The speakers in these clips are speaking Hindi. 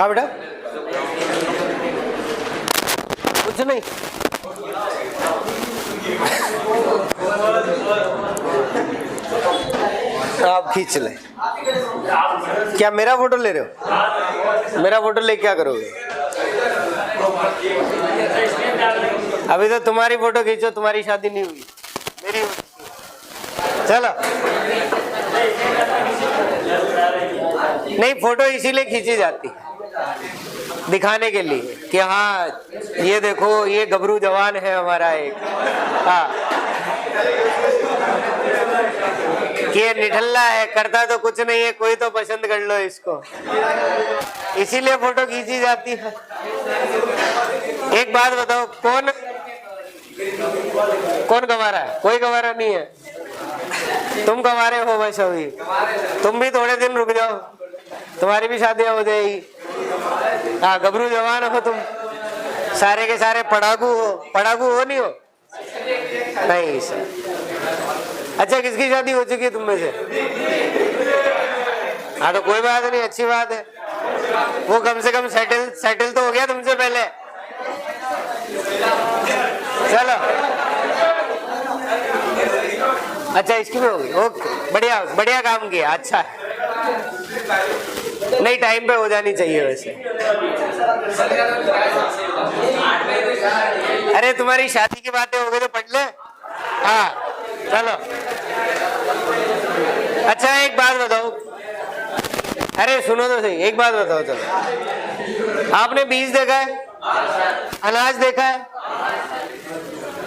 हाँ बेटा, कुछ नहीं। आप खींच ले। क्या मेरा फोटो ले रहे हो? मेरा फोटो ले क्या करोगे? अभी तो तुम्हारी फोटो खींचो, तुम्हारी शादी नहीं हुई, मेरी हुई। चलो, नहीं फोटो इसीलिए खींची जाती है, दिखाने के लिए कि हाँ ये देखो ये गबरू जवान है हमारा एक, हाँ कि ये निठल्ला है, करता तो कुछ नहीं है, कोई तो पसंद कर लो इसको, इसीलिए फोटो खींची जाती है। एक बात बताओ, कौन कौन गंवा रहा है? कोई गंवा रहा नहीं है, तुम गंवा रहे हो बस। अभी तुम भी थोड़े दिन रुक जाओ, तुम्हारी भी शादियां हो जाएगी। हाँ गबरू जवान हो तुम, सारे के सारे पढ़ाकू हो। पढ़ाकू हो नहीं हो? नहीं सर। अच्छा किसकी शादी हो चुकी है तुम में से? हाँ तो कोई बात नहीं, अच्छी बात है, वो कम से कम सेटल तो हो गया तुमसे पहले। चलो अच्छा इसकी भी होगी, ओके बढ़िया बढ़िया काम किया, अच्छा है। नहीं टाइम पे हो जानी चाहिए वैसे। अरे तुम्हारी शादी की बातें हो गई तो पढ़ ले। हाँ चलो, अच्छा एक बात बताओ, अरे सुनो तो सही, एक बात बताओ। चलो, आपने बीज देखा है, अनाज देखा है?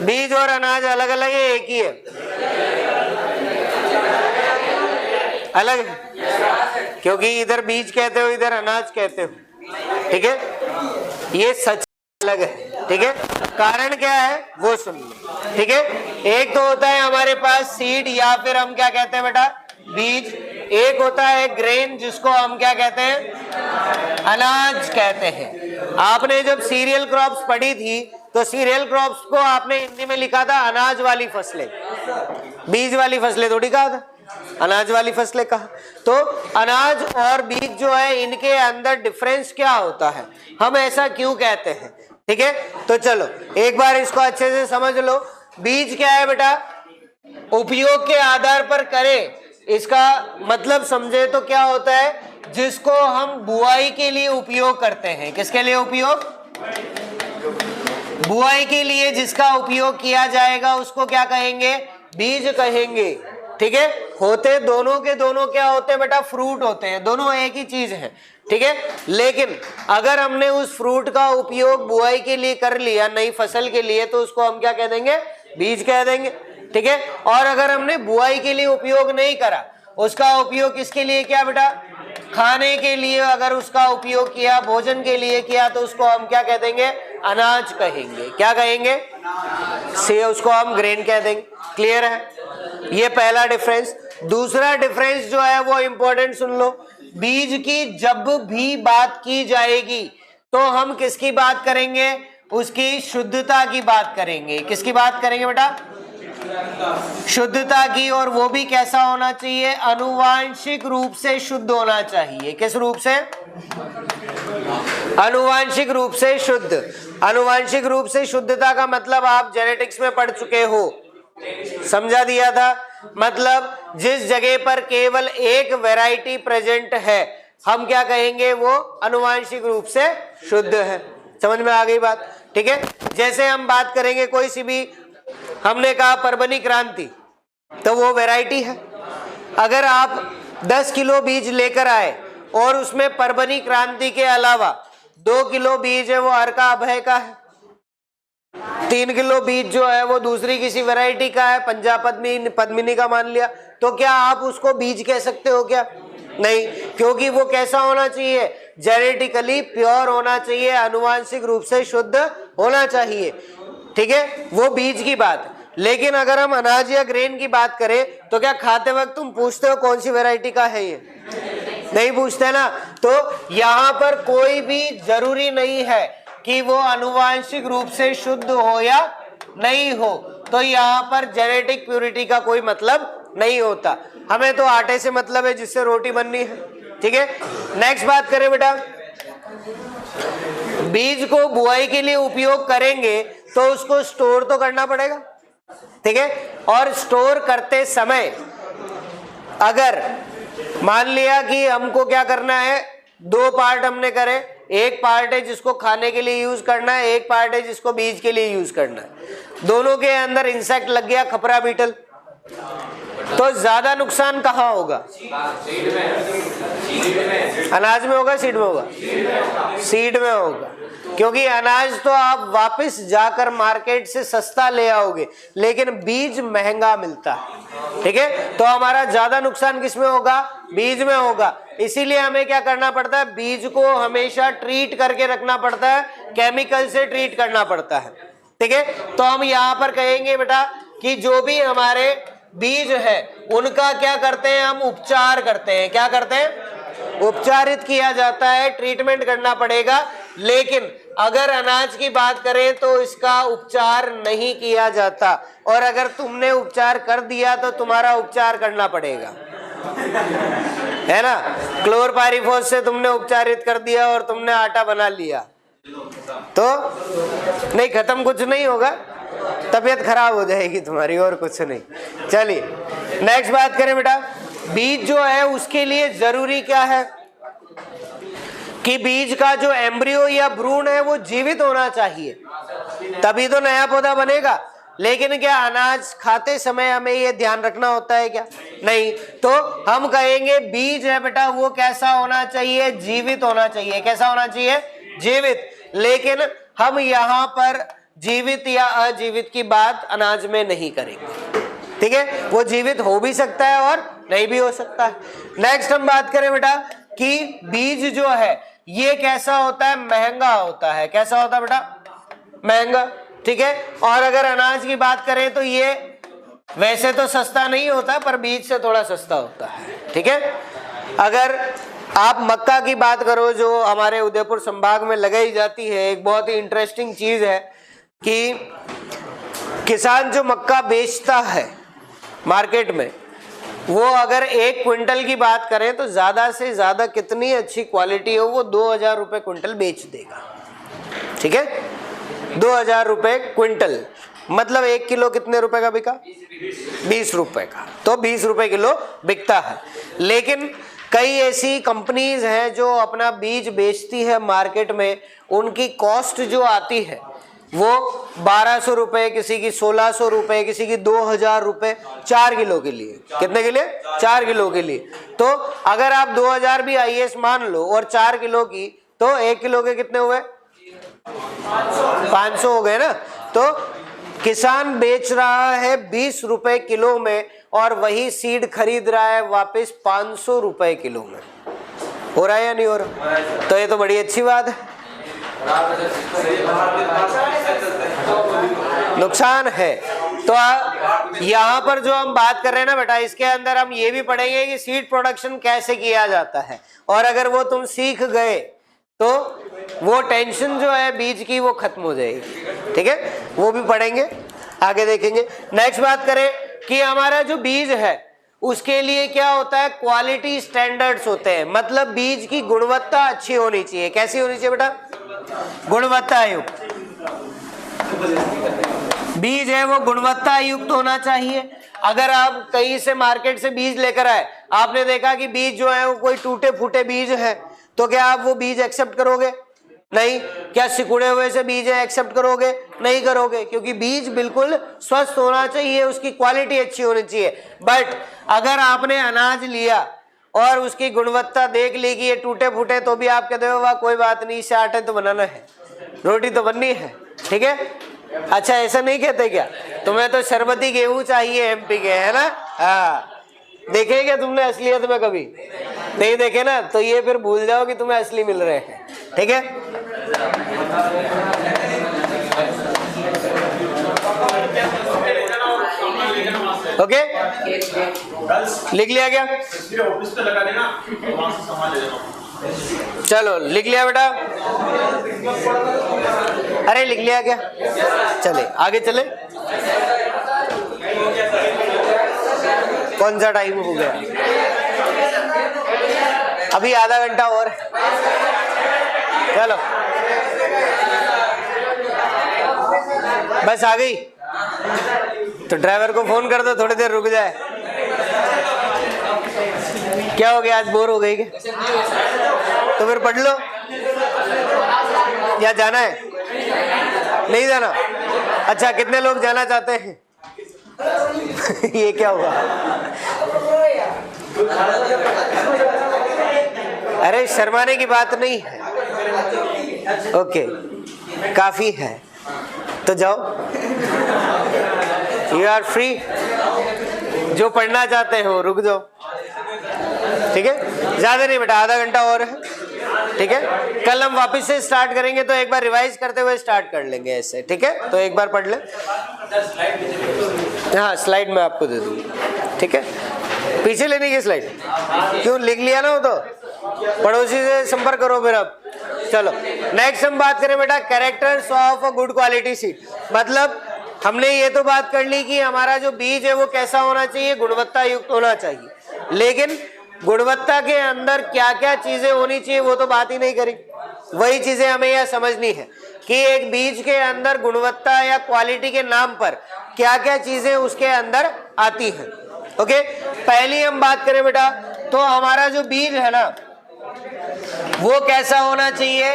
बीज और अनाज अलग अलग है, एक ही है? अलग है, क्योंकि इधर बीज कहते हो इधर अनाज कहते हो, ठीक है? ये सच अलग है, ठीक है? कारण क्या है वो सुन लो, ठीक है? एक तो होता है हमारे पास सीड या फिर हम क्या कहते हैं बेटा, बीज। एक होता है ग्रेन जिसको हम क्या कहते हैं, अनाज कहते हैं। आपने जब सीरियल क्रॉप्स पढ़ी थी तो सीरियल क्रॉप्स को आपने हिंदी में लिखा था अनाज वाली फसलें, बीज वाली फसलें थोड़ी कहा था, अनाज वाली फसलें कहा। तो अनाज और बीज जो है इनके अंदर डिफरेंस क्या होता है, हम ऐसा क्यों कहते हैं, ठीक है? तो चलो एक बार इसको अच्छे से समझ लो। बीज क्या है बेटा, उपयोग के आधार पर करें, इसका मतलब समझे तो क्या होता है, जिसको हम बुआई के लिए उपयोग करते हैं। किसके लिए उपयोग? बुआई के लिए जिसका उपयोग किया जाएगा उसको क्या कहेंगे, बीज कहेंगे, ठीक है? होते दोनों के दोनों क्या होते हैं बेटा, फ्रूट होते हैं, दोनों एक ही चीज है, ठीक है? लेकिन अगर हमने उस फ्रूट का उपयोग बुआई के लिए कर लिया, नई फसल के लिए, तो उसको हम क्या कह देंगे, बीज कह देंगे, ठीक है? और अगर हमने बुआई के लिए उपयोग नहीं करा, उसका उपयोग किसके लिए किया बेटा, खाने के लिए अगर उसका उपयोग किया, भोजन के लिए किया, तो उसको हम क्या कह देंगे, अनाज कहेंगे। क्या कहेंगे? से उसको हम ग्रेन कह देंगे। क्लियर है? ये पहला डिफरेंस। दूसरा डिफरेंस जो है वो इंपॉर्टेंट सुन लो, बीज की जब भी बात की जाएगी तो हम किसकी बात करेंगे, उसकी शुद्धता की बात करेंगे। किसकी बात करेंगे बेटा? शुद्धता की। और वो भी कैसा होना चाहिए, आनुवांशिक रूप से शुद्ध होना चाहिए। किस रूप से? आनुवांशिक रूप से शुद्ध। आनुवांशिक रूप से शुद्धता का मतलब आप जेनेटिक्स में पढ़ चुके हो, समझा दिया था। मतलब जिस जगह पर केवल एक वैरायटी प्रेजेंट है हम क्या कहेंगे, वो आनुवांशिक रूप से शुद्ध है। समझ में आ गई बात? ठीक है। जैसे हम बात करेंगे कोई सी भी, हमने कहा परबनी क्रांति, तो वो वैरायटी है। अगर आप 10 किलो बीज लेकर आए और उसमें परबनी क्रांति के अलावा 2 किलो बीज है वो अर्का अभय का है, 3 किलो बीज जो है वो दूसरी किसी वैरायटी का है, पंजाब पद्मिनी का मान लिया, तो क्या आप उसको बीज कह सकते हो क्या? नहीं, क्योंकि वो कैसा होना चाहिए, जेनेटिकली प्योर होना चाहिए, आनुवांशिक रूप से शुद्ध होना चाहिए। ठीक है, वो बीज की बात। लेकिन अगर हम अनाज या ग्रेन की बात करें तो क्या खाते वक्त तुम पूछते हो कौन सी वैरायटी का है ये? नहीं पूछते ना। तो यहाँ पर कोई भी जरूरी नहीं है कि वो आनुवांशिक रूप से शुद्ध हो या नहीं हो, तो यहाँ पर जेनेटिक प्योरिटी का कोई मतलब नहीं होता। हमें तो आटे से मतलब है जिससे रोटी बननी है। ठीक है, नेक्स्ट बात करें बेटा, बीज को बुआई के लिए उपयोग करेंगे तो उसको स्टोर तो करना पड़ेगा, ठीक है। और स्टोर करते समय अगर मान लिया कि हमको क्या करना है, 2 पार्ट हमने करे, एक पार्ट है जिसको खाने के लिए यूज करना है, एक पार्ट है जिसको बीज के लिए यूज करना है। दोनों के अंदर इंसेक्ट लग गया, खपरा बीटल, तो ज्यादा नुकसान कहाँ होगा? अनाज में होगा, सीड में होगा? सीड में होगा, क्योंकि अनाज तो आप वापस जाकर मार्केट से सस्ता ले आओगे, लेकिन बीज महंगा मिलता है, ठीक है। तो हमारा ज्यादा नुकसान किस में होगा? बीज में होगा। इसीलिए हमें क्या करना पड़ता है, बीज को हमेशा ट्रीट करके रखना पड़ता है, केमिकल से ट्रीट करना पड़ता है, ठीक है। तो हम यहाँ पर कहेंगे बेटा कि जो भी हमारे बीज है उनका क्या करते हैं, हम उपचार करते हैं। क्या करते हैं? उपचारित किया जाता है, ट्रीटमेंट करना पड़ेगा। लेकिन अगर अनाज की बात करें तो इसका उपचार नहीं किया जाता, और अगर तुमने उपचार कर दिया तो तुम्हारा उपचार करना पड़ेगा, है ना। क्लोरपाइरीफॉस से तुमने उपचारित कर दिया और तुमने आटा बना लिया तो नहीं, खत्म कुछ नहीं होगा, तबीयत खराब हो जाएगी तुम्हारी, और कुछ नहीं। चलिए नेक्स्ट बात करें बेटा, बीज जो है उसके लिए जरूरी क्या है कि बीज का जो एम्ब्रियो या भ्रूण है वो जीवित होना चाहिए, तभी तो नया पौधा बनेगा। लेकिन क्या अनाज खाते समय हमें ये ध्यान रखना होता है क्या? नहीं। तो हम कहेंगे बीज है बेटा वो कैसा होना चाहिए? जीवित होना चाहिए। कैसा होना चाहिए? जीवित। लेकिन हम यहाँ पर जीवित या अजीवित की बात अनाज में नहीं करेंगे, ठीक है। वो जीवित हो भी सकता है और नहीं भी हो सकता है। नेक्स्ट हम बात करें बेटा कि बीज जो है ये कैसा होता है? महंगा होता है। कैसा होता है बेटा? महंगा, ठीक है। और अगर अनाज की बात करें तो ये वैसे तो सस्ता नहीं होता, पर बीज से थोड़ा सस्ता होता है, ठीक है। अगर आप मक्का की बात करो जो हमारे उदयपुर संभाग में लगाई जाती है, एक बहुत ही इंटरेस्टिंग चीज है कि किसान जो मक्का बेचता है मार्केट में, वो अगर 1 क्विंटल की बात करें तो ज्यादा से ज्यादा कितनी अच्छी क्वालिटी हो वो 2000 रुपए क्विंटल बेच देगा, ठीक है। 2000 रुपए क्विंटल मतलब 1 किलो कितने रुपए का बिका? 20 रुपए का, तो 20 रुपए किलो बिकता है। लेकिन कई ऐसी कंपनीज हैं जो अपना बीज बेचती है मार्केट में, उनकी कॉस्ट जो आती है वो 1200 रुपए, किसी की 1600 रुपए, किसी की 2000 रुपए 4 किलो के लिए। कितने के लिए? 4 किलो के लिए। तो अगर आप 2000 भी आईएएस मान लो और 4 किलो की, तो 1 किलो के कितने हुए? 500 हो गए ना। तो किसान बेच रहा है 20 रुपए किलो में और वही सीड खरीद रहा है वापस 500 रुपए किलो में। हो रहा है या नहीं हो रहा? तो ये तो बड़ी अच्छी बात है। नुकसान है। तो यहाँ पर जो हम बात कर रहे हैं ना बेटा, इसके अंदर हम ये भी पढ़ेंगे कि सीड प्रोडक्शन कैसे किया जाता है, और अगर वो तुम सीख गए तो वो टेंशन जो है बीज की वो खत्म हो जाएगी, ठीक है। वो भी पढ़ेंगे, आगे देखेंगे। नेक्स्ट बात करें कि हमारा जो बीज है उसके लिए क्या होता है? क्वालिटी स्टैंडर्ड्स होते हैं, मतलब बीज की गुणवत्ता अच्छी होनी चाहिए। कैसी होनी चाहिए बेटा? गुणवत्ता युक्त। बीज है वो गुणवत्ता युक्त होना चाहिए। अगर आप कहीं से मार्केट से बीज लेकर आए, आपने देखा कि बीज जो है वो कोई टूटे फूटे बीज है, तो क्या आप वो बीज एक्सेप्ट करोगे? नहीं। क्या सिकुड़े हुए से बीज एक्सेप्ट करोगे? नहीं करोगे, क्योंकि बीज बिल्कुल स्वस्थ होना चाहिए, उसकी क्वालिटी अच्छी होनी चाहिए। बट अगर आपने अनाज लिया और उसकी गुणवत्ता देख ली कि ये टूटे फूटे, तो भी आप कहते हो वाह कोई बात नहीं, इससे आटे तो बनाना है, रोटी तो बननी है, ठीक है। अच्छा ऐसा नहीं कहते क्या? तुम्हें तो शरबती गेहूं चाहिए एमपी के, है ना। हाँ, देखे क्या तुमने असलियत में? कभी नहीं देखे ना, तो ये फिर भूल जाओ कि तुम्हें असली मिल रहे हैं, ठीक है। ओके, लिख लिया क्या? चलो लिख लिया बेटा? अरे लिख लिया क्या? चले आगे चले। कौन सा टाइम हो गया? अभी आधा घंटा और। चलो बस आ गई तो ड्राइवर को फोन कर दो, थोड़ी देर रुक जाए। क्या हो गया, आज बोर हो गई क्या? तो फिर पढ़ लो, या जाना है? नहीं जाना? अच्छा, कितने लोग जाना चाहते हैं? ये क्या हुआ? अरे शर्माने की बात नहीं है, ओके काफी है, तो जाओ, यू आर फ्री। जो पढ़ना चाहते हो रुक जाओ, ठीक है, ज्यादा नहीं बेटा, आधा घंटा और है, ठीक है। कल हम वापस से स्टार्ट करेंगे तो एक बार रिवाइज करते हुए स्टार्ट कर लेंगे ऐसे, ठीक है। तो एक बार पढ़ ले, हाँ स्लाइड मैं आपको दे दूंगा, ठीक है। पीछे लेने की स्लाइड क्यों, लिख लिया ना वो तो, पड़ोसी से संपर्क करो फिर। अब चलो नेक्स्ट हम बात करें बेटा characters of a good quality seed. मतलब हमने ये तो बात कर ली कि हमारा जो बीज है वो कैसा होना चाहिए, गुणवत्ता युक्त होना चाहिए, लेकिन गुणवत्ता के अंदर क्या क्या चीजें होनी चाहिए वो तो बात ही नहीं करी। वही चीजें हमें यह समझनी है कि एक बीज के अंदर गुणवत्ता या क्वालिटी के नाम पर क्या क्या चीजें उसके अंदर आती हैं। ओके, पहली हम बात करें बेटा तो हमारा जो बीज है ना वो कैसा होना चाहिए,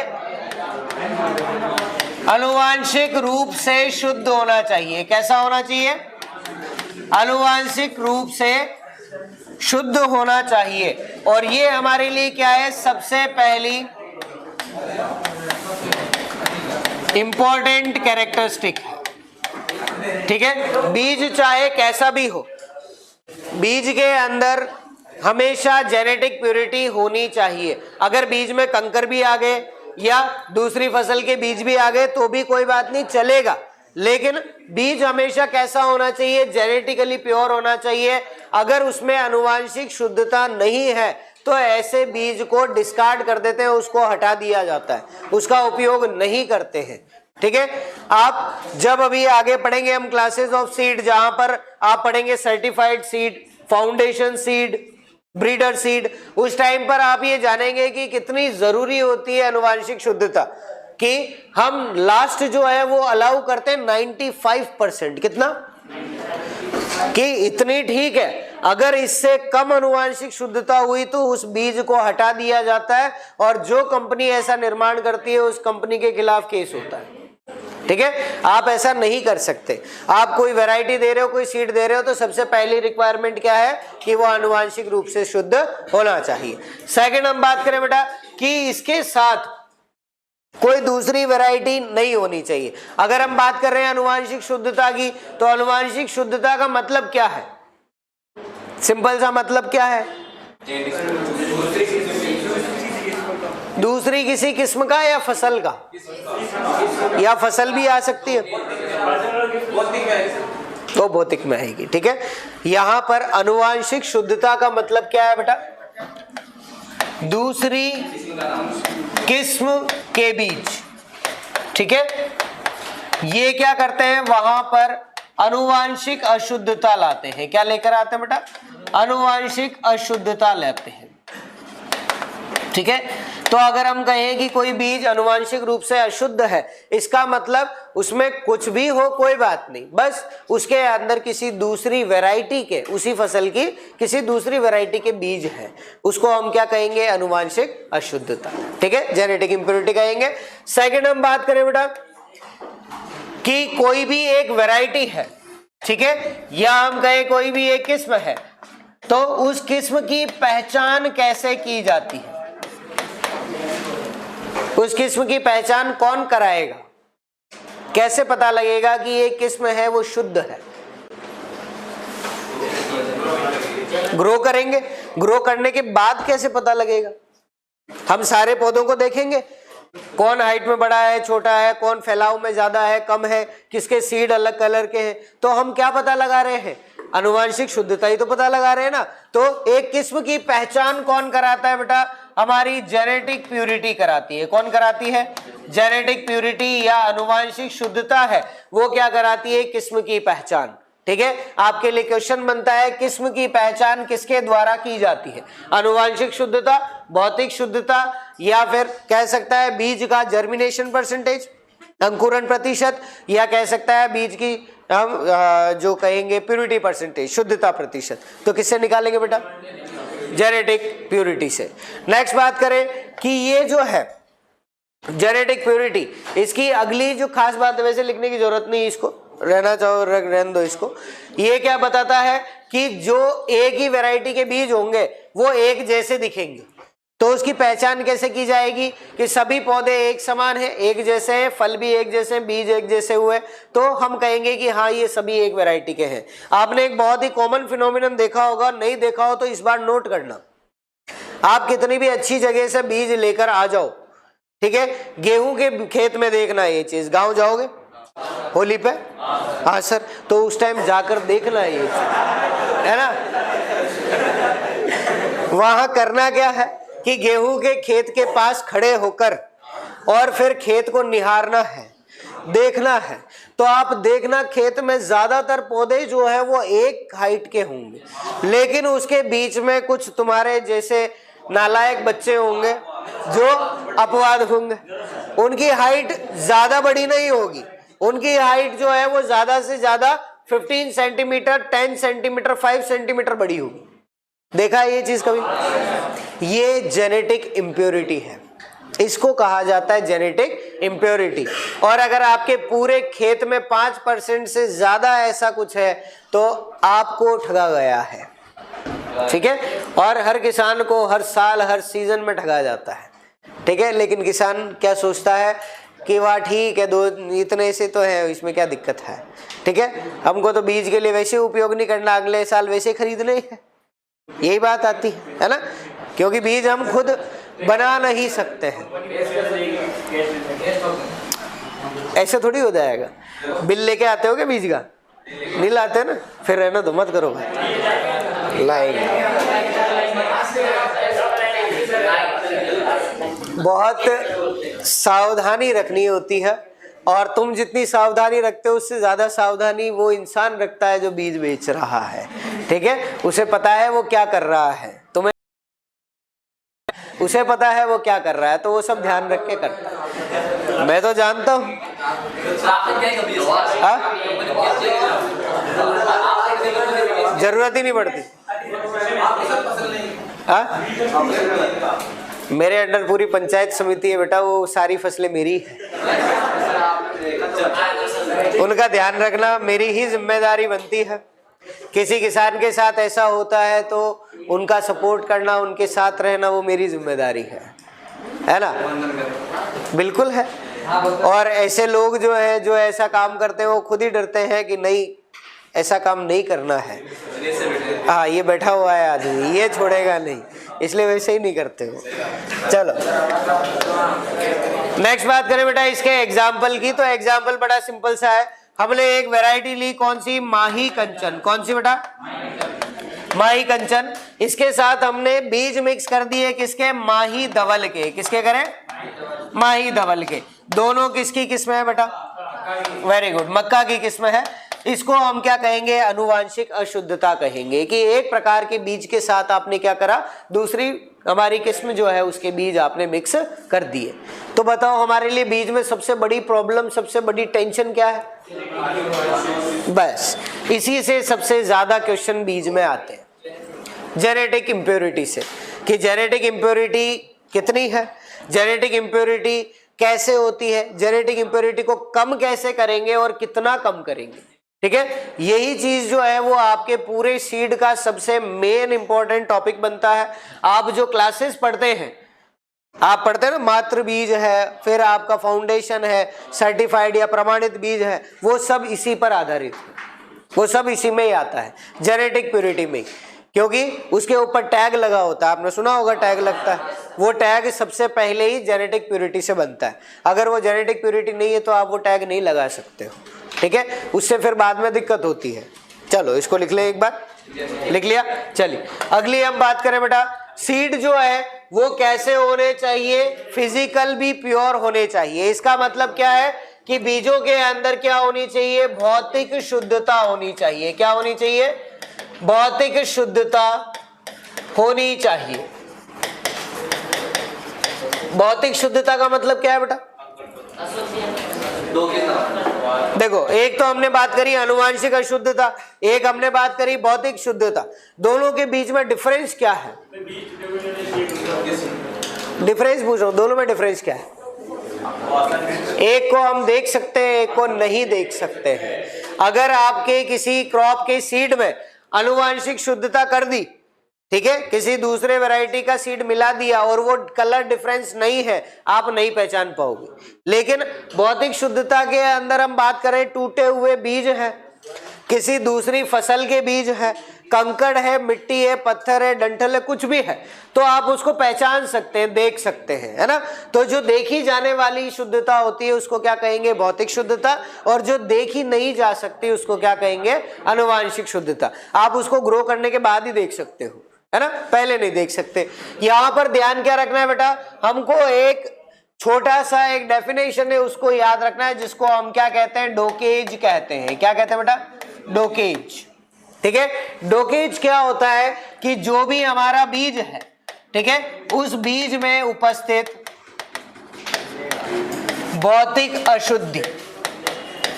आनुवांशिक रूप से शुद्ध होना चाहिए। कैसा होना चाहिए, आनुवांशिक रूप से शुद्ध होना चाहिए। और ये हमारे लिए क्या है, सबसे पहली इंपॉर्टेंट कैरेक्टरिस्टिक है, ठीक है। बीज चाहे कैसा भी हो, बीज के अंदर हमेशा जेनेटिक प्योरिटी होनी चाहिए। अगर बीज में कंकर भी आ गए या दूसरी फसल के बीज भी आ गए तो भी कोई बात नहीं, चलेगा, लेकिन बीज हमेशा कैसा होना चाहिए, जेनेटिकली प्योर होना चाहिए। अगर उसमें आनुवांशिक शुद्धता नहीं है तो ऐसे बीज को डिस्कार्ड कर देते हैं, उसको हटा दिया जाता है, उसका उपयोग नहीं करते हैं, ठीक है। आप जब अभी आगे पढ़ेंगे हम क्लासेस ऑफ सीड, जहां पर आप पढ़ेंगे certified seed, foundation seed, breeder seed, उस टाइम पर आप ये जानेंगे कि कितनी जरूरी होती है आनुवांशिक शुद्धता, कि हम लास्ट जो है वो अलाउ करते हैं 95%, कितना कि इतनी ठीक है। अगर इससे कम आनुवांशिक शुद्धता हुई तो उस बीज को हटा दिया जाता है और जो कंपनी ऐसा निर्माण करती है उस कंपनी के खिलाफ केस होता है, ठीक है। आप ऐसा नहीं कर सकते। आप कोई वैरायटी दे रहे हो, कोई सीड दे रहे हो तो सबसे पहली रिक्वायरमेंट क्या है कि वो आनुवांशिक रूप से शुद्ध होना चाहिए। सेकंड हम बात करें बेटा कि इसके साथ कोई दूसरी वैरायटी नहीं होनी चाहिए। अगर हम बात कर रहे हैं आनुवांशिक शुद्धता की तो आनुवांशिक शुद्धता का मतलब क्या है, सिंपल सा मतलब क्या है, दूसरी किसी किस्म का या फसल का, या फसल भी आ सकती है तो भौतिक में आएगी, ठीक है। यहां पर आनुवांशिक शुद्धता का मतलब क्या है बेटा, दूसरी किस्म के बीज, ठीक है, ये क्या करते हैं, वहां पर आनुवांशिक अशुद्धता लाते हैं। क्या लेकर आते हैं बेटा, आनुवांशिक अशुद्धता लाते हैं, ठीक है। तो अगर हम कहें कि कोई बीज आनुवांशिक रूप से अशुद्ध है, इसका मतलब उसमें कुछ भी हो कोई बात नहीं, बस उसके अंदर किसी दूसरी वैरायटी के, उसी फसल की किसी दूसरी वैरायटी के बीज है, उसको हम क्या कहेंगे, आनुवांशिक अशुद्धता, ठीक है, जेनेटिक इंप्योरिटी कहेंगे। सेकंड हम बात करें बेटा कि कोई भी एक वैरायटी है, ठीक है, या हम कहें कोई भी एक किस्म है, तो उस किस्म की पहचान कैसे की जाती है, उस किस्म की पहचान कौन कराएगा, कैसे पता लगेगा कि ये किस्म है वो शुद्ध है, ग्रो करेंगे, ग्रो करने के बाद कैसे पता लगेगा, हम सारे पौधों को देखेंगे, कौन हाइट में बड़ा है, छोटा है, कौन फैलाव में ज्यादा है, कम है, किसके सीड अलग कलर के हैं, तो हम क्या पता लगा रहे हैं, आनुवांशिक शुद्धता ही तो पता लगा रहे हैं ना। तो एक किस्म की पहचान कौन कराता है बेटा, हमारी जेनेटिक प्यूरिटी कराती है। कौन कराती है, जेनेटिक प्यूरिटी या आनुवांशिक शुद्धता है वो क्या कराती है, किस्म की पहचान, ठीक है, आपके लिए क्वेश्चन बनता है किस्म की पहचान किसके द्वारा की जाती है, आनुवांशिक शुद्धता, भौतिक शुद्धता, या फिर कह सकता है बीज का जर्मिनेशन परसेंटेज, अंकुरण प्रतिशत, या कह सकता है बीज की हम जो कहेंगे प्यूरिटी परसेंटेज, शुद्धता प्रतिशत। तो किससे निकालेंगे बेटा? जेनेटिक प्यूरिटी से। नेक्स्ट बात करें कि ये जो है जेनेटिक प्यूरिटी, इसकी अगली जो खास बात है, वैसे लिखने की जरूरत नहीं, इसको रहना चाहो रहने दो इसको। ये क्या बताता है कि जो एक ही वैरायटी के बीज होंगे वो एक जैसे दिखेंगे। तो उसकी पहचान कैसे की जाएगी कि सभी पौधे एक समान है, एक जैसे हैं, फल भी एक जैसे हैं, बीज एक जैसे हुए, तो हम कहेंगे कि हाँ ये सभी एक वैरायटी के हैं। आपने एक बहुत ही कॉमन फिनोमिनन देखा होगा, नहीं देखा हो तो इस बार नोट करना। आप कितनी भी अच्छी जगह से बीज लेकर आ जाओ, ठीक है, गेहूं के खेत में देखना ये चीज, गांव जाओगे होली पे, हाँ सर, तो उस टाइम जाकर देखना ये चीज, है ना। वहां करना क्या है कि गेहूं के खेत के पास खड़े होकर और फिर खेत को निहारना है, देखना है। तो आप देखना खेत में ज्यादातर पौधे जो है वो एक हाइट के होंगे, लेकिन उसके बीच में कुछ तुम्हारे जैसे नालायक बच्चे होंगे जो अपवाद होंगे, उनकी हाइट ज्यादा बड़ी नहीं होगी, उनकी हाइट जो है वो ज्यादा से ज्यादा 15 सेंटीमीटर, 10 सेंटीमीटर, 5 सेंटीमीटर बड़ी होगी। देखा ये चीज कभी? ये जेनेटिक इम्प्योरिटी है, इसको कहा जाता है जेनेटिक इम्प्योरिटी। और अगर आपके पूरे खेत में 5% से ज्यादा ऐसा कुछ है तो आपको ठगा गया है, ठीक है। और हर किसान को हर साल हर सीजन में ठगा जाता है, ठीक है। लेकिन किसान क्या सोचता है कि वाह ठीक है, दो इतने से तो है, इसमें क्या दिक्कत है, ठीक है, हमको तो बीज के लिए वैसे उपयोग नहीं करना, अगले साल वैसे खरीदने हैं। यही बात आती है ना, क्योंकि बीज हम खुद बना नहीं सकते हैं। ऐसे थोड़ी हो जाएगा। बिल लेके आते हो क्या बीज का? नहीं लाते ना, फिर रहना तो मत करो भाई, लाएंगे। बहुत सावधानी रखनी होती है, और तुम जितनी सावधानी रखते हो उससे ज्यादा सावधानी वो इंसान रखता है जो बीज बेच रहा है, ठीक है। उसे पता है वो क्या कर रहा है, तुम्हें उसे पता है वो क्या कर रहा है, तो वो सब ध्यान रख के करता है। मैं तो जानता हूँ। जरूरत ही नहीं पड़ती। मेरे अंडर पूरी पंचायत समिति है बेटा, वो सारी फसलें मेरी है, उनका ध्यान रखना मेरी ही जिम्मेदारी बनती है। किसी किसान के साथ ऐसा होता है तो उनका सपोर्ट करना, उनके साथ रहना, वो मेरी जिम्मेदारी है ना। बिल्कुल है। और ऐसे लोग जो है जो ऐसा काम करते हैं वो खुद ही डरते हैं कि नहीं ऐसा काम नहीं करना है। हाँ, ये बैठा हुआ है आदमी, ये छोड़ेगा नहीं, इसलिए वैसे ही नहीं करते हो। चलो नेक्स्ट बात करें बेटा इसके एग्जाम्पल की। तो एग्जाम्पल बड़ा सिंपल सा है। हमने एक वैरायटी ली, कौन सी? माही कंचन। कौन सी बेटा? माही कंचन। इसके साथ हमने बीज मिक्स कर दिए किसके? माही धवल के। किसके करें? माही धवल के। दोनों किसकी किस्म है बेटा? वेरी गुड, मक्का की किस्म है। इसको हम क्या कहेंगे? अनुवांशिक अशुद्धता कहेंगे कि एक प्रकार के बीज के साथ आपने क्या करा, दूसरी हमारी किस्म जो है उसके बीज आपने मिक्स कर दिए। तो बताओ हमारे लिए बीज में सबसे बड़ी प्रॉब्लम, सबसे बड़ी टेंशन क्या है? बस इसी से सबसे ज्यादा क्वेश्चन बीज में आते हैं, जेनेटिक इम्प्योरिटी से, कि जेनेटिक इम्प्योरिटी कितनी है, जेनेटिक इम्प्योरिटी कैसे होती है, जेनेटिक इम्प्योरिटी को कम कैसे करेंगे और कितना कम करेंगे। ठीक है, यही चीज जो है वो आपके पूरे सीड का सबसे मेन इंपॉर्टेंट टॉपिक बनता है। आप जो क्लासेस पढ़ते हैं, आप पढ़ते हैं ना, मात्र बीज है, फिर आपका फाउंडेशन है, सर्टिफाइड या प्रमाणित बीज है, वो सब इसी पर आधारित है, वो सब इसी में ही आता है, जेनेटिक प्योरिटी में, क्योंकि उसके ऊपर टैग लगा होता है। आपने सुना होगा टैग लगता है, वो टैग सबसे पहले ही जेनेटिक प्योरिटी से बनता है। अगर वो जेनेटिक प्योरिटी नहीं है तो आप वो टैग नहीं लगा सकते हो। ठीक है, उससे फिर बाद में दिक्कत होती है। चलो इसको लिख ले, एक बार लिख लिया। चलिए अगली हम बात करें बेटा, सीड जो है वो कैसे होने चाहिए? फिजिकल भी प्योर होने चाहिए। इसका मतलब क्या है कि बीजों के अंदर क्या होनी चाहिए, भौतिक शुद्धता होनी चाहिए। क्या होनी चाहिए, भौतिक शुद्धता होनी चाहिए। भौतिक शुद्धता का मतलब क्या है बेटा, देखो एक तो हमने बात करी आनुवांशिक अशुद्धता, एक हमने बात करी भौतिक शुद्धता। दोनों के बीच में डिफरेंस क्या है, डिफरेंस पूछ रहा हूं, दोनों में डिफरेंस क्या है? एक को हम देख सकते हैं, एक को नहीं देख सकते हैं। अगर आपके किसी क्रॉप के सीड में आनुवांशिक शुद्धता कर दी, ठीक है, किसी दूसरे वैरायटी का सीड मिला दिया और वो कलर डिफरेंस नहीं है, आप नहीं पहचान पाओगे। लेकिन भौतिक शुद्धता के अंदर हम बात करें, टूटे हुए बीज है, किसी दूसरी फसल के बीज है, कंकड़ है, मिट्टी है, पत्थर है, डंठल है, कुछ भी है, तो आप उसको पहचान सकते हैं, देख सकते हैं, है ना। तो जो देखी जाने वाली शुद्धता होती है उसको क्या कहेंगे, भौतिक शुद्धता, और जो देखी नहीं जा सकती उसको क्या कहेंगे, आनुवांशिक शुद्धता। आप उसको ग्रो करने के बाद ही देख सकते हो, है ना, पहले नहीं देख सकते। यहां पर ध्यान क्या रखना है बेटा, हमको एक छोटा सा एक डेफिनेशन है उसको याद रखना है, जिसको हम क्या कहते हैं, डोकेज कहते हैं। क्या कहते हैं बेटा, डोकेज। ठीक है, डोकेज क्या होता है कि जो भी हमारा बीज है, ठीक है, उस बीज में उपस्थित भौतिक अशुद्धि,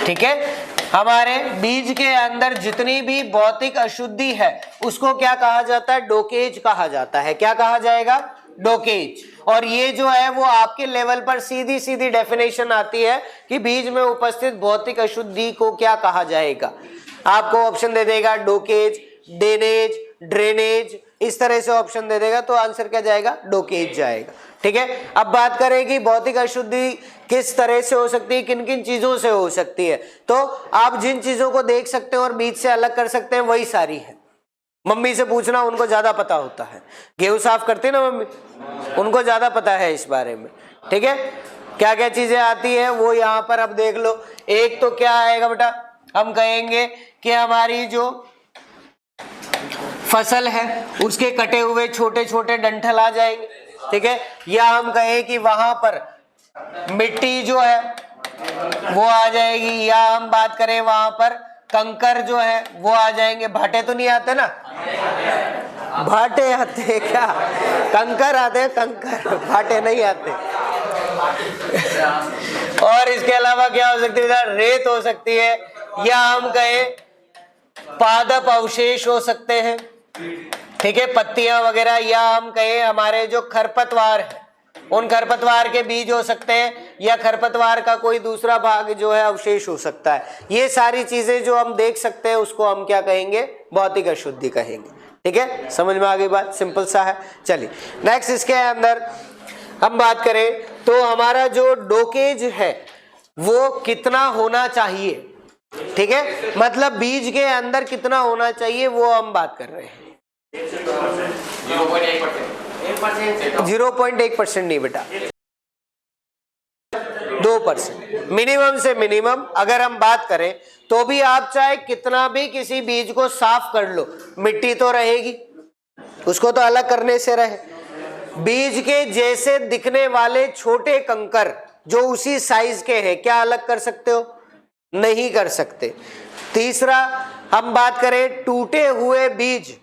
ठीक है, हमारे बीज के अंदर जितनी भी भौतिक अशुद्धि है उसको क्या कहा जाता है, डोकेज कहा जाता है। क्या कहा जाएगा, डोकेज। और ये जो है वो आपके लेवल पर सीधी सीधी डेफिनेशन आती है कि बीज में उपस्थित भौतिक अशुद्धि को क्या कहा जाएगा। आपको ऑप्शन दे देगा डोकेज, ड्रेनेज, ड्रेनेज, इस तरह से ऑप्शन दे देगा, तो आंसर क्या जाएगा, डोकेज जाएगा। ठीक है, अब बात करें कि भौतिक अशुद्धि किस तरह से हो सकती है, किन किन चीजों से हो सकती है। तो आप जिन चीजों को देख सकते हैं और बीज से अलग कर सकते हैं वही सारी है। मम्मी से पूछना, उनको ज्यादा पता होता है। गेहूं साफ करती है ना मम्मी, उनको ज्यादा पता है इस बारे में। ठीक है, क्या क्या चीजें आती है वो यहाँ पर अब देख लो। एक तो क्या आएगा बेटा, हम कहेंगे कि हमारी जो फसल है उसके कटे हुए छोटे छोटे डंठल आ जाएंगे। ठीक है, या हम कहें कि वहां पर मिट्टी जो है वो आ जाएगी, या हम बात करें वहां पर कंकर जो है वो आ जाएंगे। भाटे तो नहीं आते ना, भाटे आते हैं क्या, कंकर आते हैं, कंकर, भाटे नहीं आते। और इसके अलावा क्या हो सकती है, रेत हो सकती है, या हम कहें पादप अवशेष हो सकते हैं। ठीक है, पत्तियां वगैरह, या हम कहें हमारे जो खरपतवार है उन खरपतवार के बीज हो सकते हैं, या खरपतवार का कोई दूसरा भाग जो है अवशेष हो सकता है। ये सारी चीजें जो हम देख सकते हैं उसको हम क्या कहेंगे, भौतिक अशुद्धि कहेंगे। ठीक है, समझ में आ गई बात, सिंपल सा है। चलिए नेक्स्ट, इसके अंदर हम बात करें तो हमारा जो डोकेज है वो कितना होना चाहिए। ठीक है, मतलब बीज के अंदर कितना होना चाहिए वो हम बात कर रहे हैं। 0.1% नहीं बेटा, 2%। मिनिमम से मिनिमम अगर हम बात करें तो भी आप चाहे कितना भी किसी बीज को साफ कर लो, मिट्टी तो रहेगी, उसको तो अलग करने से रहे। बीज के जैसे दिखने वाले छोटे कंकर जो उसी साइज के हैं, क्या अलग कर सकते हो, नहीं कर सकते। तीसरा, हम बात करें टूटे हुए बीज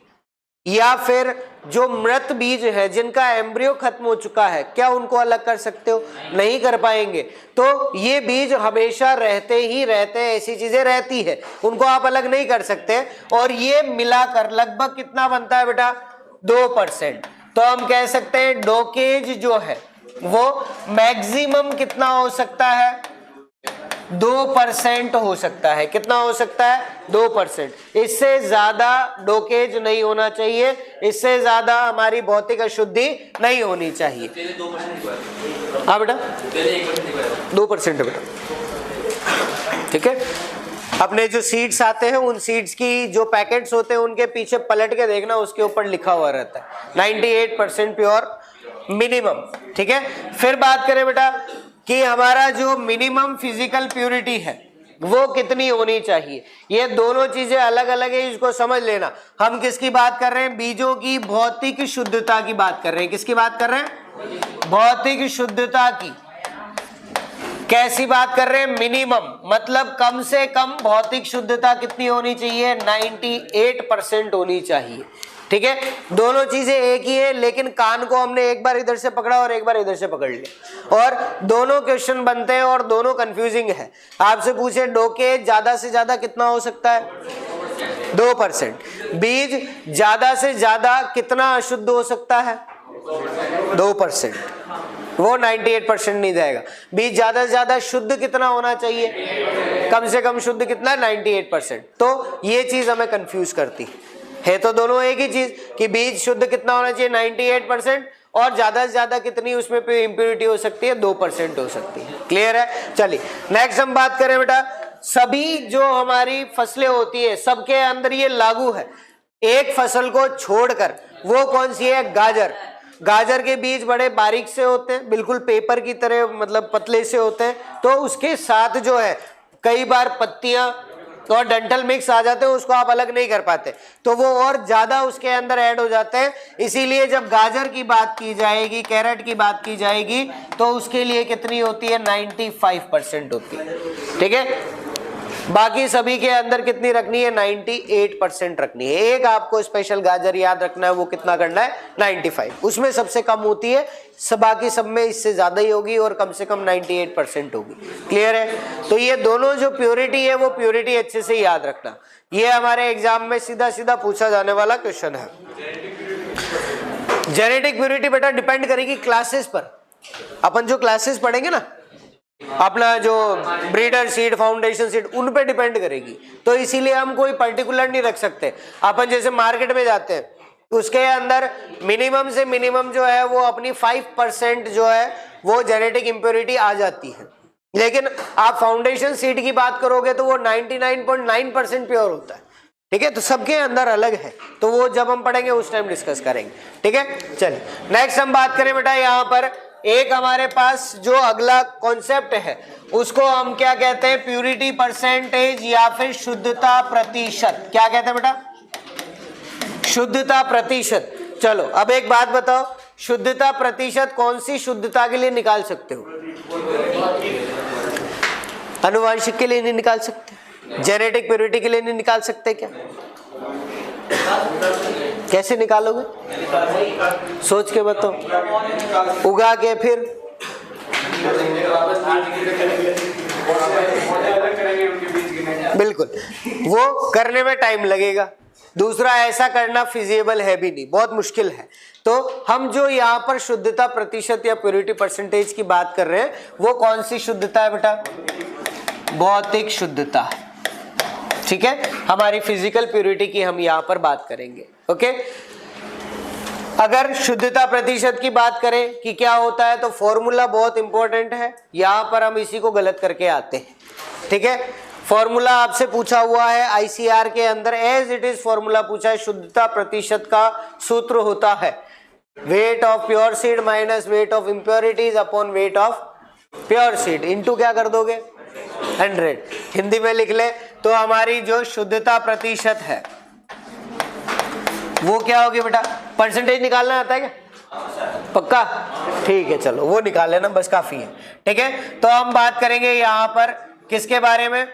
या फिर जो मृत बीज है जिनका एम्ब्रियो खत्म हो चुका है, क्या उनको अलग कर सकते हो, नहीं कर पाएंगे। तो ये बीज हमेशा रहते ही रहते हैं, ऐसी चीजें रहती है, उनको आप अलग नहीं कर सकते। और ये मिलाकर लगभग कितना बनता है बेटा, 2%। तो हम कह सकते हैं डोकेज जो है वो मैक्सिमम कितना हो सकता है, 2% हो सकता है। कितना हो सकता है, 2%। इससे ज्यादा डोकेज नहीं होना चाहिए, इससे ज्यादा हमारी भौतिक अशुद्धि नहीं होनी चाहिए। हाँ बेटा, 2% है बेटा। ठीक है, अपने जो सीड्स आते हैं उन सीड्स की जो पैकेट्स होते हैं उनके पीछे पलट के देखना, उसके ऊपर लिखा हुआ रहता है 98% प्योर मिनिमम। ठीक है, फिर बात करें बेटा कि हमारा जो मिनिमम फिजिकल प्यूरिटी है वो कितनी होनी चाहिए। ये दोनों चीजें अलग अलग है, इसको समझ लेना। हम किसकी बात कर रहे हैं, बीजों की भौतिक शुद्धता की बात कर रहे हैं। किसकी बात कर रहे हैं, भौतिक शुद्धता की। कैसी बात कर रहे हैं? मिनिमम, मतलब कम से कम भौतिक शुद्धता कितनी होनी चाहिए? 98% होनी चाहिए। ठीक है, दोनों चीजें एक ही है, लेकिन कान को हमने एक बार इधर से पकड़ा और एक बार इधर से पकड़ लिया, और दोनों क्वेश्चन बनते हैं और दोनों कंफ्यूजिंग है। आपसे पूछे डोके ज्यादा से ज्यादा कितना हो सकता है? 2%। बीज ज्यादा से ज्यादा कितना अशुद्ध हो सकता है? 2%। वो 98% नहीं जाएगा। बीज ज्यादा से ज्यादा शुद्ध कितना होना चाहिए? कम से कम शुद्ध कितना? 98%। तो ये चीज हमें कंफ्यूज करती है। तो दोनों एक ही चीज कि बीज शुद्ध कितना होना चाहिए? 98%, और ज्यादा से ज्यादा कितनी उसमें इंप्योरिटी हो सकती है? 2% हो सकती है। क्लियर है? चलिए नेक्स्ट हम बात करें बेटा, सभी जो हमारी फसलें होती है सबके अंदर ये लागू है। एक फसल को छोड़कर, वो कौन सी है? गाजर। गाजर के बीज बड़े बारीक से होते हैं, बिल्कुल पेपर की तरह, मतलब पतले से होते हैं। तो उसके साथ जो है कई बार पत्तियां और डंठल मिक्स आ जाते हैं, उसको आप अलग नहीं कर पाते, तो वो और ज्यादा उसके अंदर ऐड हो जाते हैं। इसीलिए जब गाजर की बात की जाएगी, कैरेट की बात की जाएगी, तो उसके लिए कितनी होती है? 95% होती है। ठीक है, बाकी सभी के अंदर कितनी रखनी है? 98% रखनी है। एक आपको स्पेशल गाजर याद रखना है, वो कितना करना है? 95। उसमें सबसे कम होती है, बाकी सब में इससे ज्यादा ही होगी, और कम से कम 98% होगी। क्लियर है? तो ये दोनों जो प्योरिटी है, वो प्योरिटी अच्छे से याद रखना। ये हमारे एग्जाम में सीधा सीधा पूछा जाने वाला क्वेश्चन है। जेनेटिक प्योरिटी बेटा डिपेंड करेगी क्लासेस पर। अपन जो क्लासेस पढ़ेंगे ना, अपना जो ब्रीडर सीड, फाउंडेशन सीड, उन पे डिपेंड करेगी। तो इसीलिए हम कोई पर्टिकुलर नहीं रख सकते। अपन जैसे मार्केट में जाते हैं, उसके अंदर मिनिमम से मिनिमम जो है वो अपनी 5% जो है वो जेनेटिक इंप्योरिटी आ जाती है। लेकिन आप फाउंडेशन सीड की बात करोगे तो वो 99.9% प्योर होता है। ठीक है, तो सबके अंदर अलग है, तो वो जब हम पढ़ेंगे उस टाइम डिस्कस करेंगे। ठीक है, चलिए नेक्स्ट हम बात करें बेटा, यहाँ पर एक हमारे पास जो अगला कॉन्सेप्ट है उसको हम क्या कहते हैं? प्यूरिटी परसेंटेज या फिर शुद्धता प्रतिशत। क्या कहते हैं बेटा? शुद्धता प्रतिशत। चलो अब एक बात बताओ, शुद्धता प्रतिशत कौन सी शुद्धता के लिए निकाल सकते हो? आनुवांशिक के लिए नहीं निकाल सकते? जेनेटिक प्योरिटी के लिए नहीं निकाल सकते क्या? कैसे निकालोगे? सोच के बताओ, उगा के फिर बिल्कुल वो करने में टाइम लगेगा। दूसरा, ऐसा करना फिजिबल है भी नहीं, बहुत मुश्किल है। तो हम जो यहाँ पर शुद्धता प्रतिशत या प्योरिटी परसेंटेज की बात कर रहे हैं, वो कौन सी शुद्धता है बेटा? भौतिक शुद्धता। ठीक है, हमारी फिजिकल प्योरिटी की हम यहाँ पर बात करेंगे। ओके, अगर शुद्धता प्रतिशत की बात करें कि क्या होता है, तो फॉर्मूला बहुत इंपॉर्टेंट है। यहाँ पर हम इसी को गलत करके आते हैं। ठीक है, फॉर्मूला आपसे पूछा हुआ है आईसीआर के अंदर, एज इट इज फॉर्मूला पूछा है। शुद्धता प्रतिशत का सूत्र होता है weight of pure seed minus weight of impurities upon weight of pure seed into क्या कर दोगे? 100। हिंदी में लिख ले तो हमारी जो शुद्धता प्रतिशत है वो क्या होगी बेटा? परसेंटेज निकालना आता है क्या? पक्का? ठीक है, चलो वो निकाल लेना, बस काफी है। ठीक है, तो हम बात करेंगे यहाँ पर किसके बारे में?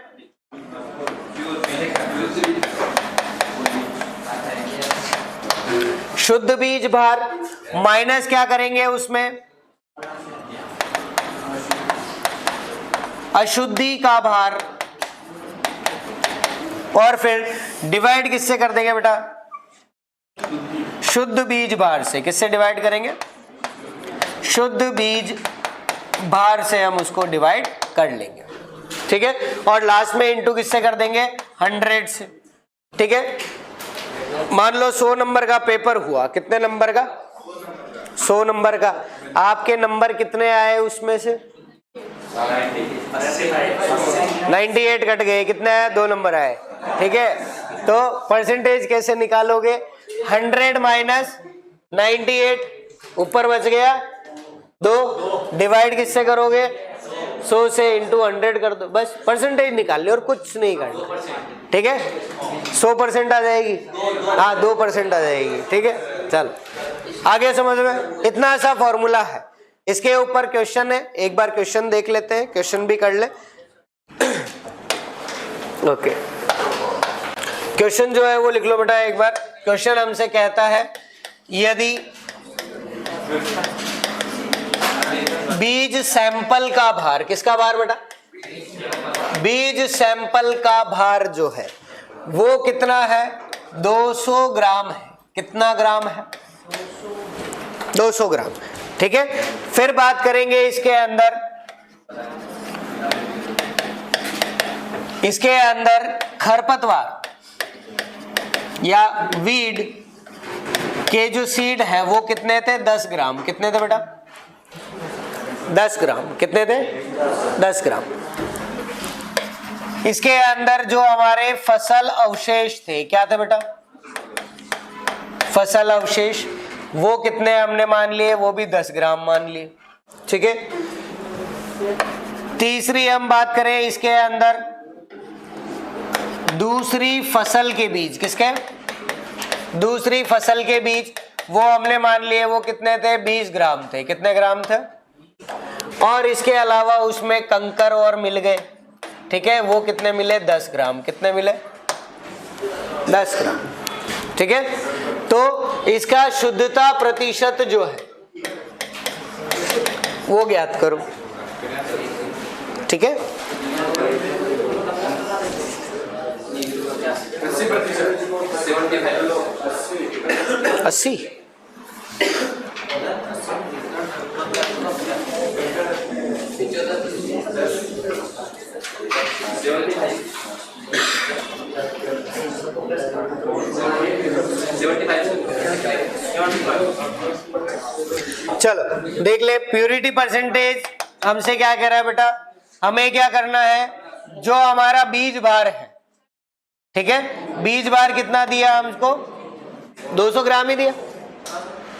शुद्ध बीज भार माइनस क्या करेंगे उसमें? अशुद्धि का भार, और फिर डिवाइड किससे कर देंगे बेटा? शुद्ध बीज भार से। किससे डिवाइड करेंगे? शुद्ध बीज भार से हम उसको डिवाइड कर लेंगे। ठीक है, और लास्ट में इंटू किससे कर देंगे? 100 से। ठीक है, मान लो 100 नंबर का पेपर हुआ, कितने नंबर का? 100 नंबर का। आपके नंबर कितने आए उसमें से? 98 कट गए, कितने आए? 2 नंबर आए। ठीक है, तो परसेंटेज कैसे निकालोगे? 100 माइनस 98, ऊपर बच गया 2, डिवाइड किससे करोगे? 100 से इंटू 100 कर दो, बस परसेंटेज निकाल ली और कुछ नहीं करना। ठीक है, 100% आ जाएगी। हाँ, 2% आ जाएगी। ठीक है, चल आगे समझ में। इतना सा फॉर्मूला है। इसके ऊपर क्वेश्चन है, एक बार क्वेश्चन देख लेते हैं, क्वेश्चन भी कर ले। ओके, क्वेश्चन जो है वो लिख लो बेटा एक बार। क्वेश्चन हमसे कहता है यदि बीज सैंपल का भार, किसका भार बेटा? बीज सैंपल का भार जो है वो कितना है? 200 ग्राम है। कितना ग्राम है? 200 ग्राम। ठीक है, फिर बात करेंगे इसके अंदर खरपतवार या वीड के जो सीड है वो कितने थे? 10 ग्राम। कितने थे बेटा? 10 ग्राम। कितने थे? 10 ग्राम। इसके अंदर जो हमारे फसल अवशेष थे, क्या थे बेटा? फसल अवशेष, वो कितने हमने मान लिए? वो भी 10 ग्राम मान लिए। ठीक है, तीसरी हम बात करें इसके अंदर दूसरी फसल के बीज, किसके? दूसरी फसल के बीज, वो हमने मान लिए वो कितने थे? 20 ग्राम थे। कितने ग्राम थे? और इसके अलावा उसमें कंकर और मिल गए। ठीक है, वो कितने मिले? 10 ग्राम। कितने मिले? 10 ग्राम। ठीक है, तो इसका शुद्धता प्रतिशत जो है वो ज्ञात करो। ठीक है, 80। चलो देख ले, प्योरिटी परसेंटेज हमसे क्या कह रहा है बेटा? हमें क्या करना है? जो हमारा बीज भार है, ठीक है, बीज भार कितना दिया हमको? 200 ग्राम ही दिया।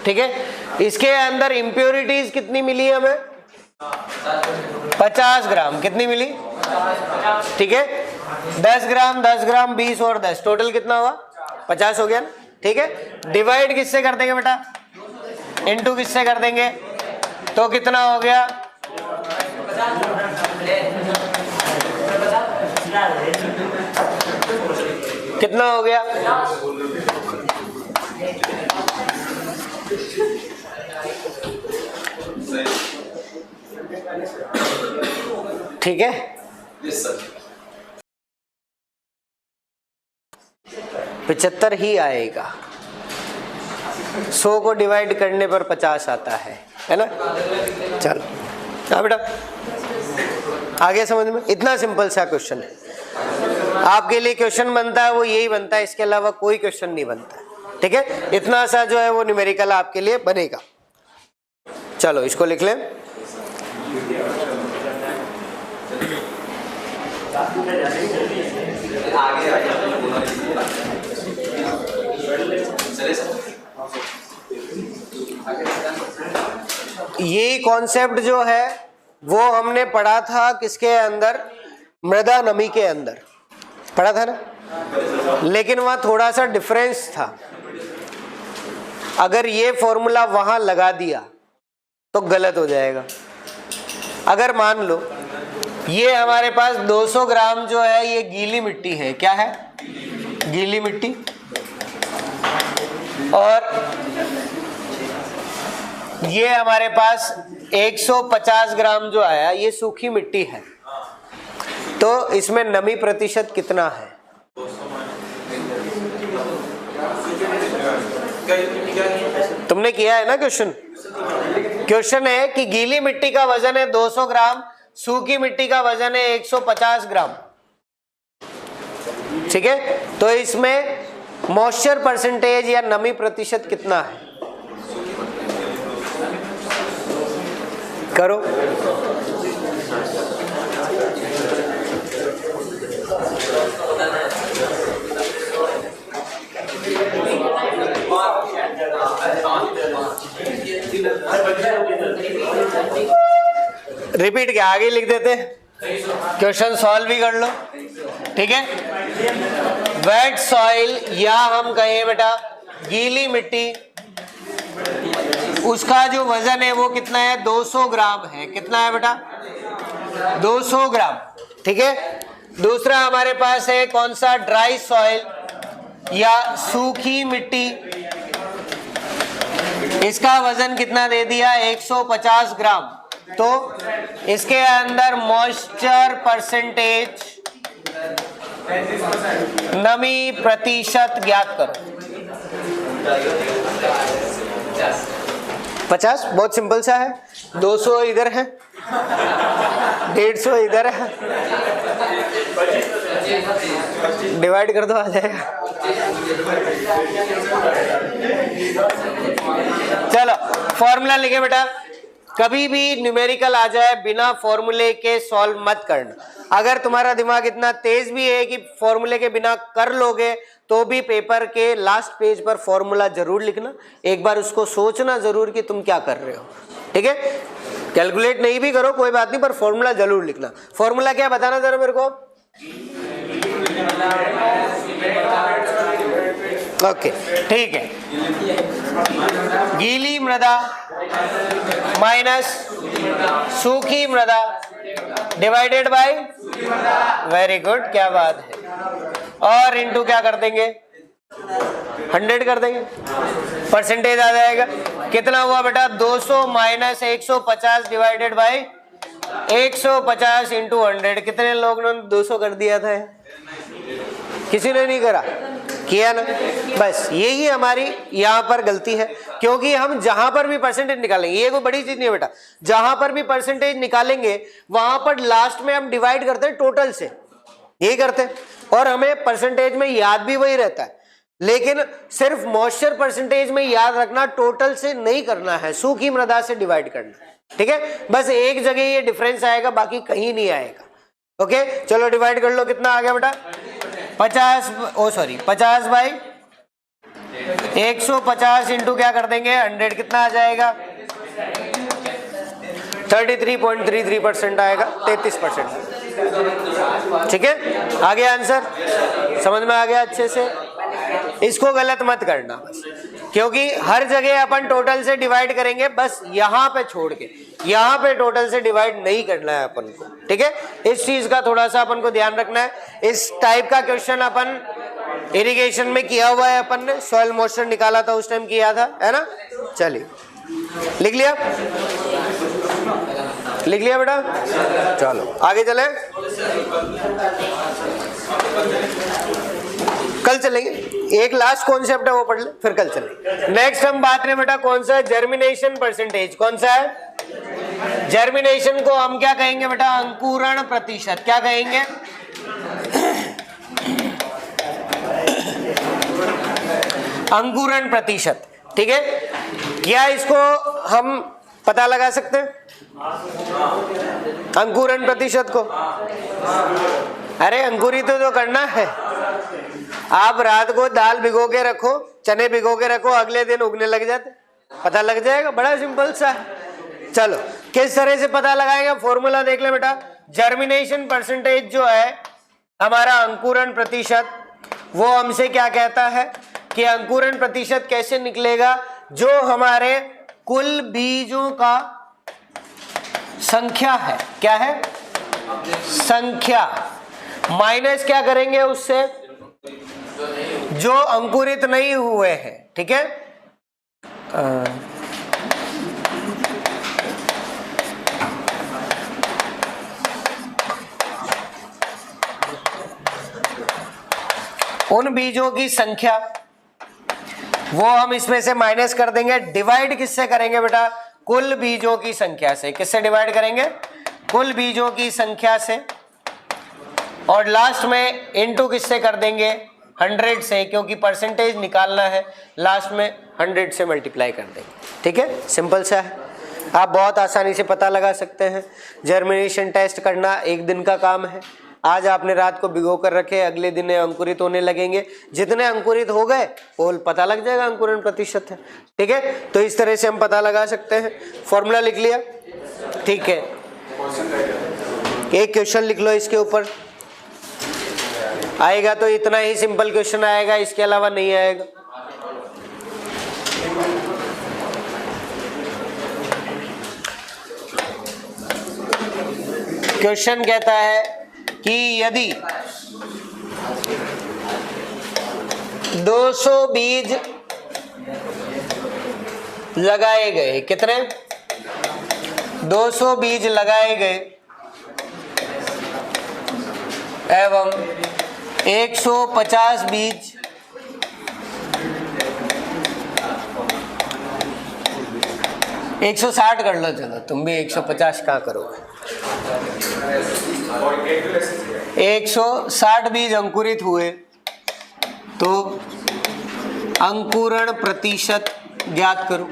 ठीक है, इसके अंदर इम्प्योरिटीज कितनी मिली हमें? 50 ग्राम। कितनी मिली? ठीक है, 10 ग्राम 10 ग्राम 20 और 10, टोटल कितना हुआ? 50 हो गया ना। ठीक है, डिवाइड किससे कर देंगे बेटा? इनटू किससे कर देंगे? तो कितना हो गया? कितना हो गया? ठीक है, 75 ही आएगा। 100 को डिवाइड करने पर 50 आता है ना। चलो हाँ बेटा, आगे समझ में? इतना सिंपल सा क्वेश्चन है। आपके लिए क्वेश्चन बनता है वो यही बनता है, इसके अलावा कोई क्वेश्चन नहीं बनता है। ठीक है, इतना सा जो है वो न्यूमेरिकल आपके लिए बनेगा। चलो इसको लिख लें। ये कॉन्सेप्ट जो है वो हमने पढ़ा था किसके अंदर? मृदा नमी के अंदर पढ़ा था ना, लेकिन वहां थोड़ा सा डिफरेंस था। अगर ये फॉर्मूला वहां लगा दिया तो गलत हो जाएगा। अगर मान लो ये हमारे पास 200 ग्राम जो है ये गीली मिट्टी है, क्या है? गीली मिट्टी, और ये हमारे पास 150 ग्राम जो आया ये सूखी मिट्टी है, तो इसमें नमी प्रतिशत कितना है? तुमने किया है ना क्वेश्चन? क्वेश्चन है कि गीली मिट्टी का वजन है 200 ग्राम, सूखी मिट्टी का वजन है 150 ग्राम। ठीक है, तो इसमें मॉइस्चर परसेंटेज या नमी प्रतिशत कितना है? करो। रिपीट क्या आगे लिख देते, क्वेश्चन सॉल्व भी कर लो। ठीक है, वेट सॉइल या हम कहें बेटा गीली मिट्टी उसका जो वजन है वो कितना है, 200 ग्राम है। कितना है बेटा, 200 ग्राम। ठीक है। दूसरा हमारे पास है कौन सा, ड्राई सॉइल या सूखी मिट्टी, इसका वजन कितना दे दिया, 150 ग्राम। तो इसके अंदर मॉइस्चर परसेंटेज, नमी प्रतिशत ज्ञात करो। 50, बहुत सिंपल सा है। 200 इधर है, 150 इधर है, डिवाइड कर दो, आ जाएगा। चलो फॉर्मूला लिखे बेटा। कभी भी न्यूमेरिकल आ जाए बिना फॉर्मूले के सॉल्व मत करना। अगर तुम्हारा दिमाग इतना तेज भी है कि फॉर्मूले के बिना कर लोगे तो भी पेपर के लास्ट पेज पर फॉर्मूला जरूर लिखना। एक बार उसको सोचना जरूर कि तुम क्या कर रहे हो। ठीक है, कैलकुलेट नहीं भी करो कोई बात नहीं, पर फॉर्मूला जरूर लिखना। फॉर्मूला क्या बताना जरा मेरे को। ओके ठीक है, गीली मृदा माइनस सूखी मृदा डिवाइडेड बाय, वेरी गुड, क्या बात है, और इनटू क्या कर देंगे, 100 कर देंगे, परसेंटेज आ जाएगा। कितना हुआ बेटा, 200 माइनस 150 डिवाइडेड बाय 150 इंटू 100। कितने लोगों ने 200 कर दिया था, किसी ने नहीं करा, किया ना। बस यही हमारी यहाँ पर गलती है, क्योंकि हम जहां पर भी परसेंटेज निकालेंगे, ये कोई बड़ी चीज नहीं है बेटा, जहां पर भी परसेंटेज निकालेंगे वहां पर लास्ट में हम डिवाइड करते हैं टोटल से, यही करते हैं, और हमें परसेंटेज में याद भी वही रहता है। लेकिन सिर्फ मॉइस्चर परसेंटेज में याद रखना, टोटल से नहीं करना है, सूखी मृदा से डिवाइड करना। ठीक है, बस एक जगह ये डिफरेंस आएगा, बाकी कहीं नहीं आएगा। ओके चलो डिवाइड कर लो, कितना आ गया बेटा, 50 बाई 150 इंटू क्या कर देंगे 100, कितना आ जाएगा 33.33% आएगा, 33%। ठीक है, आ गया आंसर, समझ में आ गया अच्छे से। इसको गलत मत करना बस, क्योंकि हर जगह अपन टोटल से डिवाइड करेंगे, बस यहाँ पे छोड़ के, यहाँ पे टोटल से डिवाइड नहीं करना है अपन को। ठीक है, इस चीज का थोड़ा सा अपन को ध्यान रखना है। इस टाइप का क्वेश्चन अपन इरिगेशन में किया हुआ है, अपन ने सॉइल मॉइस्चर निकाला था उस टाइम किया था, है ना। चलिए लिख लिया, लिख लिया बेटा, चलो आगे चले, कल चलेंगे। एक लास्ट कॉन्सेप्ट है वो पढ़ ले, फिर कल चलेंगे। नेक्स्ट हम बात करें बेटा कौन सा है, जर्मिनेशन परसेंटेज। कौन सा है, जर्मिनेशन को हम क्या कहेंगे बेटा, अंकुरण प्रतिशत। क्या कहेंगे, अंकुरण प्रतिशत। ठीक है, क्या इसको हम पता लगा सकते हैं अंकुरण प्रतिशत को? अरे अंकुरित तो करना है। आप रात को दाल भिगो के रखो, चने भिगो के रखो, अगले दिन उगने लग जाते, पता लग जाएगा, बड़ा सिंपल सा है। चलो किस तरह से पता लगाएंगे, फॉर्मूला देख ले बेटा। जर्मिनेशन परसेंटेज जो है हमारा अंकुरण प्रतिशत, वो हमसे क्या कहता है कि अंकुरण प्रतिशत कैसे निकलेगा, जो हमारे कुल बीजों का संख्या है, क्या है, संख्या, माइनस क्या करेंगे उससे, जो अंकुरित नहीं हुए हैं। ठीक है, उन बीजों की संख्या वो हम इसमें से माइनस कर देंगे। डिवाइड किससे करेंगे बेटा, कुल बीजों की संख्या से। किससे डिवाइड करेंगे, कुल बीजों की संख्या से, और लास्ट में इनटू किससे कर देंगे, 100 से, क्योंकि परसेंटेज निकालना है, लास्ट में 100 से मल्टीप्लाई कर देंगे। ठीक है, सिंपल सा है, आप बहुत आसानी से पता लगा सकते हैं। जर्मिनेशन टेस्ट करना एक दिन का काम है। आज आपने रात को भिगो कर रखे, अगले दिन अंकुरित होने लगेंगे, जितने अंकुरित हो गए वो पता लग जाएगा अंकुरण प्रतिशत है। ठीक है, तो इस तरह से हम पता लगा सकते हैं। फॉर्मूला लिख लिया, ठीक है, एक क्वेश्चन लिख लो इसके ऊपर, आएगा तो इतना ही सिंपल क्वेश्चन आएगा, इसके अलावा नहीं आएगा। क्वेश्चन कहता है कि यदि 200 बीज लगाए गए, कितने? 200 बीज लगाए गए एवं 150 बीज एक 160 कर लो, चलो तुम भी 150 कहाँ करोगे। 160 बीज अंकुरित हुए तो अंकुरण प्रतिशत ज्ञात करो।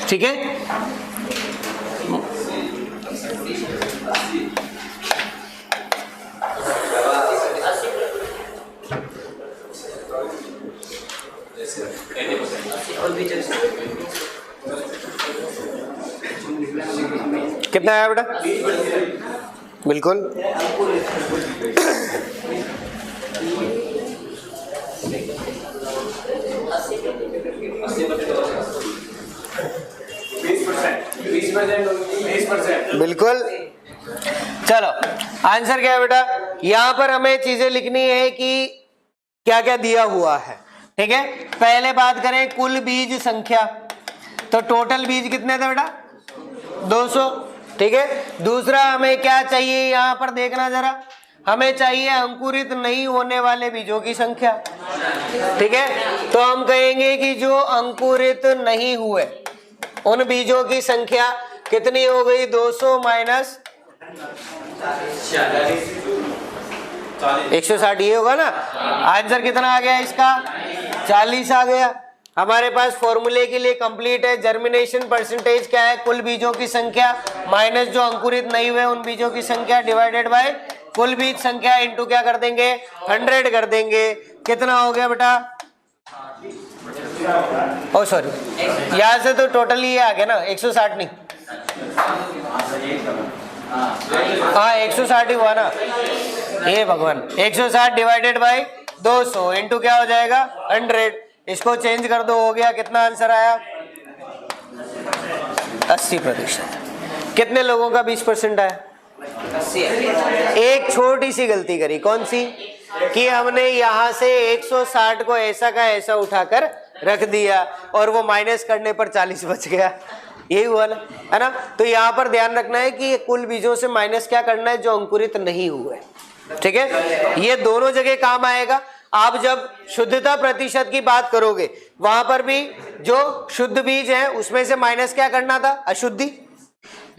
ठीक है, कितना आया बेटा? बिल्कुल बिल्कुल। चलो आंसर क्या है बेटा? यहां पर हमें चीजें लिखनी है कि क्या क्या दिया हुआ है। ठीक है, पहले बात करें कुल बीज संख्या, तो टोटल बीज कितने थे बेटा? 200। ठीक है, दूसरा हमें क्या चाहिए यहां पर देखना जरा, हमें चाहिए अंकुरित नहीं होने वाले बीजों की संख्या। ठीक है, तो हम कहेंगे कि जो अंकुरित नहीं हुए उन बीजों की संख्या कितनी हो गई? 200 माइनस 160, ये होगा ना। आंसर कितना आ गया इसका? 40 आ गया। हमारे पास फॉर्मूले के लिए कंप्लीट है। जर्मिनेशन परसेंटेज क्या है? कुल बीजों की संख्या माइनस जो अंकुरित नहीं हुए उन बीजों की संख्या डिवाइडेड बाय कुल बीज संख्या इंटू क्या कर देंगे? 100 कर देंगे। कितना हो गया बेटा? ओ सॉरी, यहाँ से तो टोटली ये आ गया ना, 160 नहीं, हाँ 160 ही हुआ ना। हे भगवान, 160 डिवाइडेड बाय 200 इंटू क्या हो जाएगा? 100। इसको चेंज कर दो, हो गया। कितना आंसर आया? 80%। कितने लोगों का 20% आया? एक छोटी सी गलती करी, कौन सी? कि हमने यहाँ से 160 को ऐसा का ऐसा उठाकर रख दिया और वो माइनस करने पर 40 बच गया। यही हुआ ना, है ना। तो यहाँ पर ध्यान रखना है कि कुल बीजों से माइनस क्या करना है? जो अंकुरित नहीं हुए। ठीक है, ये दोनों जगह काम आएगा। आप जब शुद्धता प्रतिशत की बात करोगे वहां पर भी जो शुद्ध बीज है उसमें से माइनस क्या करना था? अशुद्धि।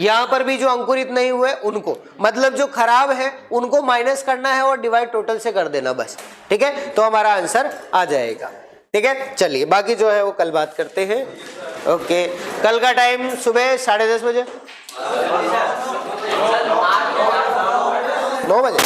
यहां पर भी जो अंकुरित नहीं हुए उनको, मतलब जो खराब है उनको माइनस करना है और डिवाइड टोटल से कर देना बस। ठीक है, तो हमारा आंसर आ जाएगा। ठीक है, चलिए बाकी जो है वो कल बात करते हैं। ओके, कल का टाइम सुबह 10:30 बजे, 9 बजे।